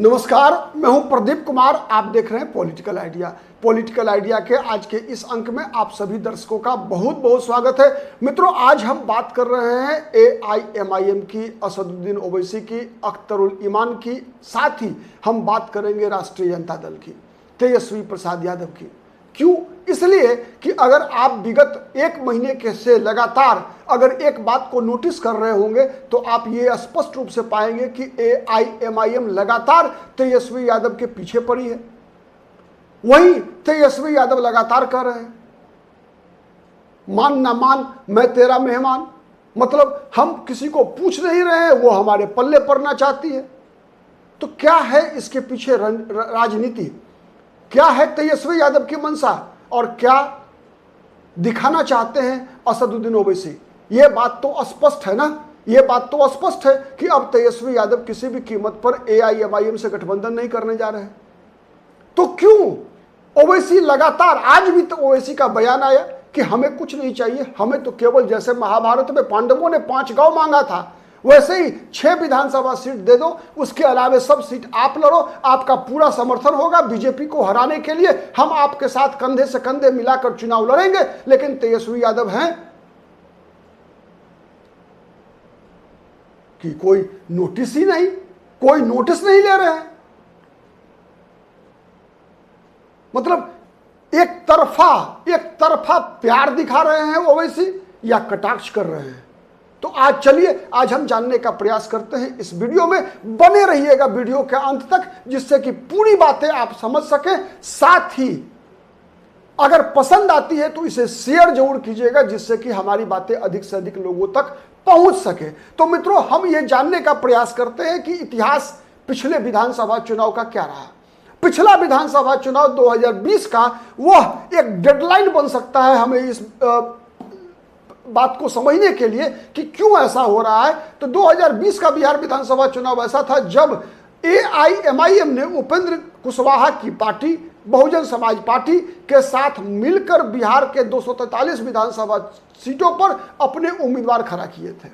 नमस्कार, मैं हूं प्रदीप कुमार। आप देख रहे हैं पॉलिटिकल आइडिया। पॉलिटिकल आइडिया के आज के इस अंक में आप सभी दर्शकों का बहुत बहुत स्वागत है। मित्रों, आज हम बात कर रहे हैं AIMIM की, असदुद्दीन ओवैसी की, अख्तरुल ईमान की, साथ ही हम बात करेंगे राष्ट्रीय जनता दल की, तेजस्वी प्रसाद यादव की। क्यों? इसलिए कि अगर आप विगत एक महीने के से लगातार अगर एक बात को नोटिस कर रहे होंगे तो आप ये स्पष्ट रूप से पाएंगे कि AIMIM लगातार तेजस्वी यादव के पीछे पड़ी है। वही तेजस्वी यादव लगातार कह रहे हैं, मान ना मान मैं तेरा मेहमान। मतलब हम किसी को पूछ नहीं रहे हैं, वो हमारे पल्ले पड़ना चाहती है। तो क्या है इसके पीछे राजनीति? क्या है तेजस्वी यादव की मंशा और क्या दिखाना चाहते हैं असदुद्दीन ओवैसी? ये बात तो स्पष्ट है ना। ये बात तो स्पष्ट है कि अब तेजस्वी यादव किसी भी कीमत पर AIMIM से गठबंधन नहीं करने जा रहे हैं। तो क्यों ओवैसी लगातार, आज भी तो ओवैसी का बयान आया कि हमें कुछ नहीं चाहिए, हमें तो केवल जैसे महाभारत में पांडवों ने 5 गांव मांगा था वैसे ही 6 विधानसभा सीट दे दो, उसके अलावे सब सीट आप लड़ो, आपका पूरा समर्थन होगा। बीजेपी को हराने के लिए हम आपके साथ कंधे से कंधे मिलाकर चुनाव लड़ेंगे। लेकिन तेजस्वी यादव हैं कि कोई नोटिस ही नहीं, कोई नोटिस नहीं ले रहे हैं। मतलब एक तरफा प्यार दिखा रहे हैं ओवैसी या कटाक्ष कर रहे हैं। तो आज चलिए, आज हम जानने का प्रयास करते हैं। इस वीडियो में बने रहिएगा वीडियो के अंत तक, जिससे कि पूरी बातें आप समझ सकें। साथ ही अगर पसंद आती है तो इसे शेयर जरूर कीजिएगा, जिससे कि हमारी बातें अधिक से अधिक लोगों तक पहुंच सके। तो मित्रों, हम ये जानने का प्रयास करते हैं कि इतिहास पिछले विधानसभा चुनाव का क्या रहा। पिछला विधानसभा चुनाव 2020 का वह एक डेडलाइन बन सकता है हमें इस बात को समझने के लिए कि क्यों ऐसा हो रहा है। तो 2020 का बिहार विधानसभा चुनाव ऐसा था जब AIMIM ने उपेंद्र कुशवाहा की पार्टी बहुजन समाज पार्टी के साथ मिलकर बिहार के 243 विधानसभा सीटों पर अपने उम्मीदवार खड़ा किए थे।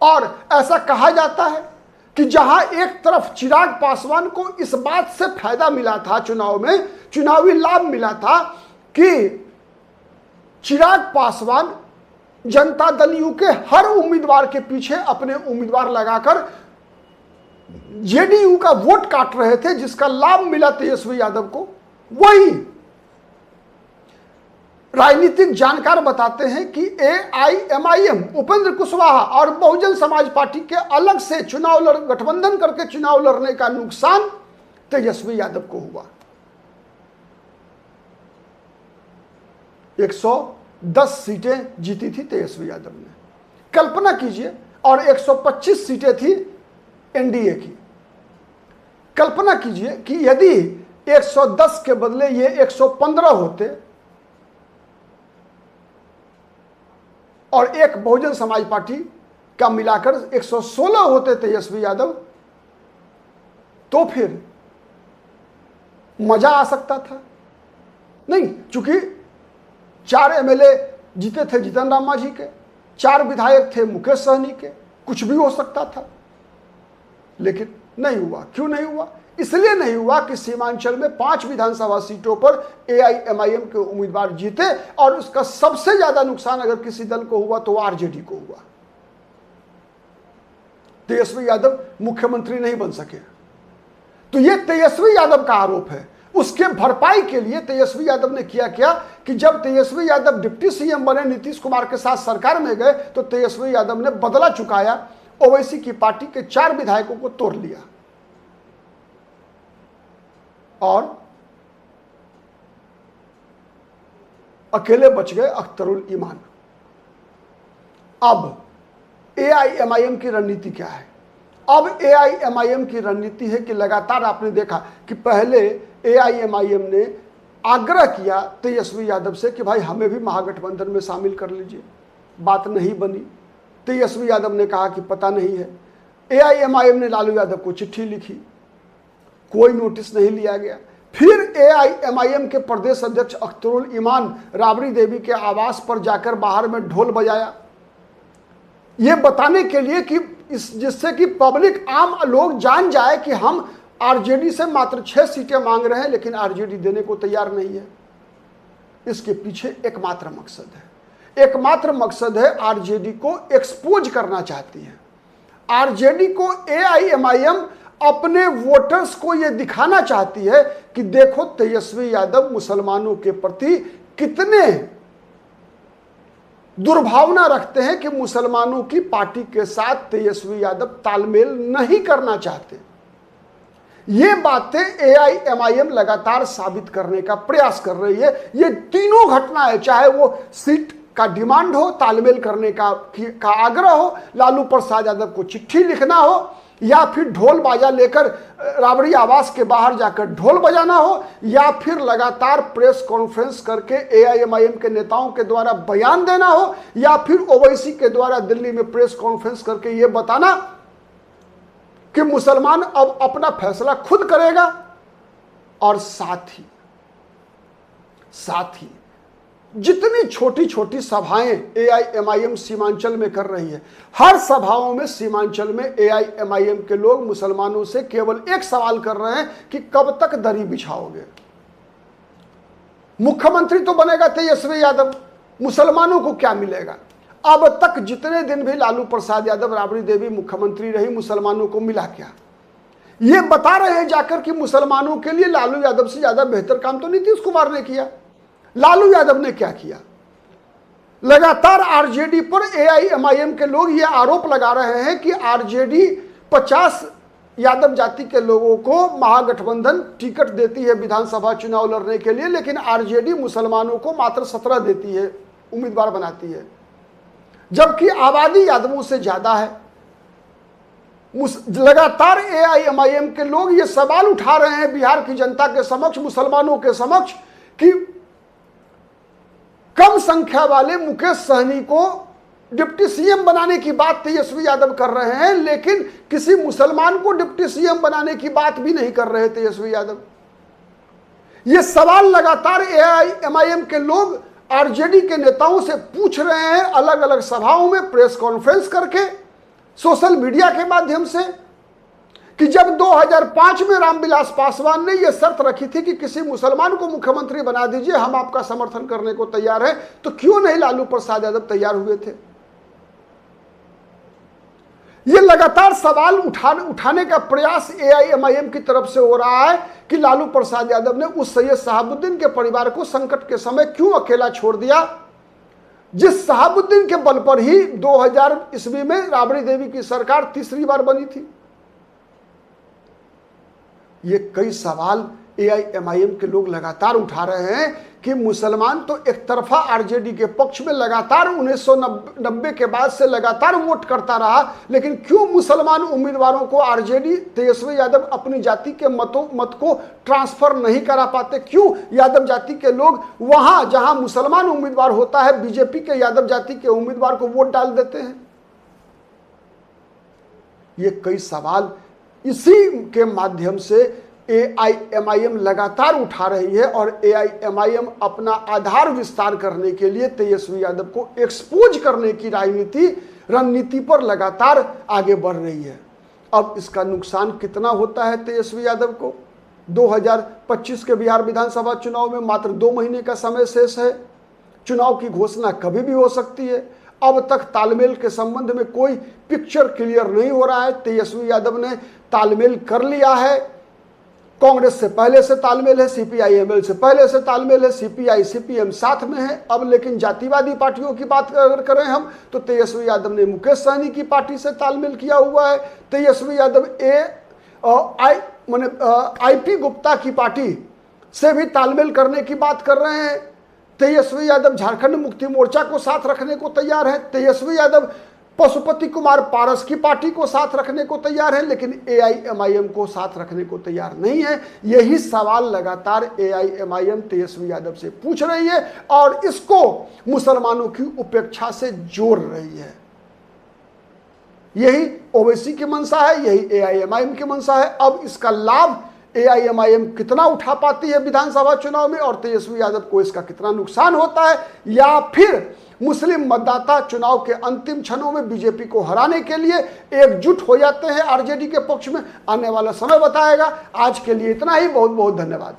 और ऐसा कहा जाता है कि जहां एक तरफ चिराग पासवान को इस बात से फायदा मिला था, चुनाव में चुनावी लाभ मिला था कि चिराग पासवान जनता दल यू के हर उम्मीदवार के पीछे अपने उम्मीदवार लगाकर JDU का वोट काट रहे थे, जिसका लाभ मिला तेजस्वी यादव को। वही राजनीतिक जानकार बताते हैं कि AIMIM उपेंद्र कुशवाहा और बहुजन समाज पार्टी के अलग से गठबंधन करके चुनाव लड़ने का नुकसान तेजस्वी यादव को हुआ। 110 सीटें जीती थी तेजस्वी यादव ने, कल्पना कीजिए, और 125 सीटें थी NDA की। कल्पना कीजिए कि यदि 110 के बदले ये 115 होते और एक बहुजन समाज पार्टी का मिलाकर 116 होते तेजस्वी यादव, तो फिर मजा आ सकता था। नहीं, चूंकि 4 MLA जीते थे जीतन राम मांझी के, 4 विधायक थे मुकेश सहनी के, कुछ भी हो सकता था। लेकिन नहीं हुआ। क्यों नहीं हुआ? इसलिए नहीं हुआ कि सीमांचल में 5 विधानसभा सीटों पर AIMIM के उम्मीदवार जीते, और उसका सबसे ज्यादा नुकसान अगर किसी दल को हुआ तो RJD को हुआ। तेजस्वी यादव मुख्यमंत्री नहीं बन सके। तो यह तेजस्वी यादव का आरोप है। उसके भरपाई के लिए तेजस्वी यादव ने किया क्या कि जब तेजस्वी यादव डिप्टी CM बने, नीतीश कुमार के साथ सरकार में गए, तो तेजस्वी यादव ने बदला चुकाया, ओवैसी की पार्टी के 4 विधायकों को तोड़ लिया और अकेले बच गए अख्तरुल ईमान। अब AIMIM की रणनीति क्या है? अब AIMIM की रणनीति है कि लगातार आपने देखा कि पहले AIMIM ने आग्रह किया तेजस्वी यादव से कि भाई हमें भी महागठबंधन में शामिल कर लीजिए। बात नहीं बनी। तेजस्वी यादव ने कहा कि पता नहीं है। AIMIM ने लालू यादव को चिट्ठी लिखी, कोई नोटिस नहीं लिया गया। फिर AIMIM के प्रदेश अध्यक्ष अख्तरुल ईमान राबड़ी देवी के आवास पर जाकर बाहर में ढोल बजाया, ये बताने के लिए कि जिससे कि पब्लिक आम लोग जान जाए कि हम आरजेडी से मात्र 6 सीटें मांग रहे हैं, लेकिन आरजेडी देने को तैयार नहीं है। इसके पीछे एकमात्र मकसद है आरजेडी को एक्सपोज करना चाहती है। आरजेडी को एआईएमआईएम अपने वोटर्स को यह दिखाना चाहती है कि देखो तेजस्वी यादव मुसलमानों के प्रति कितने दुर्भावना रखते हैं कि मुसलमानों की पार्टी के साथ तेजस्वी यादव तालमेल नहीं करना चाहते। ये बातें एआईएमआईएम लगातार साबित करने का प्रयास कर रही है। ये तीनों घटनाएं, चाहे वो सीट का डिमांड हो, तालमेल करने का आग्रह हो, लालू प्रसाद यादव को चिट्ठी लिखना हो, या फिर ढोल बाजा लेकर राबड़ी आवास के बाहर जाकर ढोल बजाना हो, या फिर लगातार प्रेस कॉन्फ्रेंस करके एआईएमआईएम के नेताओं के द्वारा बयान देना हो, या फिर ओवैसी के द्वारा दिल्ली में प्रेस कॉन्फ्रेंस करके यह बताना कि मुसलमान अब अपना फैसला खुद करेगा। और साथ ही जितनी छोटी छोटी सभाएं एआईएमआईएम सीमांचल में कर रही है, हर सभाओं में सीमांचल में एआईएमआईएम के लोग मुसलमानों से केवल एक सवाल कर रहे हैं कि कब तक दरी बिछाओगे। मुख्यमंत्री तो बनेगा तेजस्वी यादव, मुसलमानों को क्या मिलेगा? अब तक जितने दिन भी लालू प्रसाद यादव, राबड़ी देवी मुख्यमंत्री रही, मुसलमानों को मिला क्या? ये बता रहे हैं जाकर कि मुसलमानों के लिए लालू यादव से ज्यादा बेहतर काम तो नीतीश कुमार ने किया। लालू यादव ने क्या किया? लगातार आरजेडी पर एआईएमआईएम के लोग ये आरोप लगा रहे हैं कि आरजेडी 50 यादव जाति के लोगों को महागठबंधन टिकट देती है विधानसभा चुनाव लड़ने के लिए, लेकिन आरजेडी मुसलमानों को मात्र 17 देती है, उम्मीदवार बनाती है, जबकि आबादी यादवों से ज्यादा है। लगातार एआईएमआईएम के लोग ये सवाल उठा रहे हैं बिहार की जनता के समक्ष, मुसलमानों के समक्ष, कि कम संख्या वाले मुकेश सहनी को डिप्टी सीएम बनाने की बात तेजस्वी यादव कर रहे हैं, लेकिन किसी मुसलमान को डिप्टी सीएम बनाने की बात भी नहीं कर रहे तेजस्वी यादव। ये सवाल लगातार एआईएमआईएम के लोग आरजेडी के नेताओं से पूछ रहे हैं, अलग अलग सभाओं में, प्रेस कॉन्फ्रेंस करके, सोशल मीडिया के माध्यम से, कि जब 2005 में रामविलास पासवान ने यह शर्त रखी थी कि किसी मुसलमान को मुख्यमंत्री बना दीजिए, हम आपका समर्थन करने को तैयार हैं, तो क्यों नहीं लालू प्रसाद यादव तैयार हुए थे? यह लगातार सवाल उठाने का प्रयास एआईएमआईएम की तरफ से हो रहा है कि लालू प्रसाद यादव ने उस सैयद शहाबुद्दीन के परिवार को संकट के समय क्यों अकेला छोड़ दिया, जिस शहाबुद्दीन के बल पर ही 2000 ईस्वी में राबड़ी देवी की सरकार तीसरी बार बनी थी। ये कई सवाल एआईएमआईएम के लोग लगातार उठा रहे हैं कि मुसलमान तो एक तरफा आरजेडी के पक्ष में लगातार 1990 के बाद से लगातार वोट करता रहा, लेकिन क्यों मुसलमान उम्मीदवारों को आरजेडी, तेजस्वी यादव अपनी जाति के मत को ट्रांसफर नहीं करा पाते? क्यों यादव जाति के लोग वहां जहां मुसलमान उम्मीदवार होता है, बीजेपी के यादव जाति के उम्मीदवार को वोट डाल देते हैं? ये कई सवाल इसी के माध्यम से एआईएमआईएम लगातार उठा रही है, और एआईएमआईएम अपना आधार विस्तार करने के लिए तेजस्वी यादव को एक्सपोज करने की रणनीति पर लगातार आगे बढ़ रही है। अब इसका नुकसान कितना होता है तेजस्वी यादव को? 2025 के बिहार विधानसभा चुनाव में मात्र 2 महीने का समय शेष है। चुनाव की घोषणा कभी भी हो सकती है। अब तक तालमेल के संबंध में कोई पिक्चर क्लियर नहीं हो रहा है। तेजस्वी यादव ने तालमेल कर लिया है, कांग्रेस से पहले से तालमेल है, सीपीआई-एमएल से पहले से तालमेल है, सीपीआई सीपीएम साथ में है। अब लेकिन जातिवादी पार्टियों की बात अगर करें हम, तो तेजस्वी यादव ने मुकेश सहनी की पार्टी से तालमेल किया हुआ है। तेजस्वी यादव आईपी गुप्ता की पार्टी से भी तालमेल करने की बात कर रहे हैं। तेजस्वी यादव झारखंड मुक्ति मोर्चा को साथ रखने को तैयार है। तेजस्वी यादव पशुपति कुमार पारस की पार्टी को साथ रखने को तैयार है, लेकिन एआईएमआईएम को साथ रखने को तैयार नहीं है। यही सवाल लगातार एआईएमआईएम तेजस्वी यादव से पूछ रही है और इसको मुसलमानों की उपेक्षा से जोड़ रही है। यही ओवैसी की मंशा है, यही एआईएमआईएम की मंशा है। अब इसका लाभ AIMIM कितना उठा पाती है विधानसभा चुनाव में और तेजस्वी यादव को इसका कितना नुकसान होता है, या फिर मुस्लिम मतदाता चुनाव के अंतिम क्षणों में बीजेपी को हराने के लिए एकजुट हो जाते हैं आरजेडी के पक्ष में, आने वाला समय बताएगा। आज के लिए इतना ही, बहुत बहुत धन्यवाद।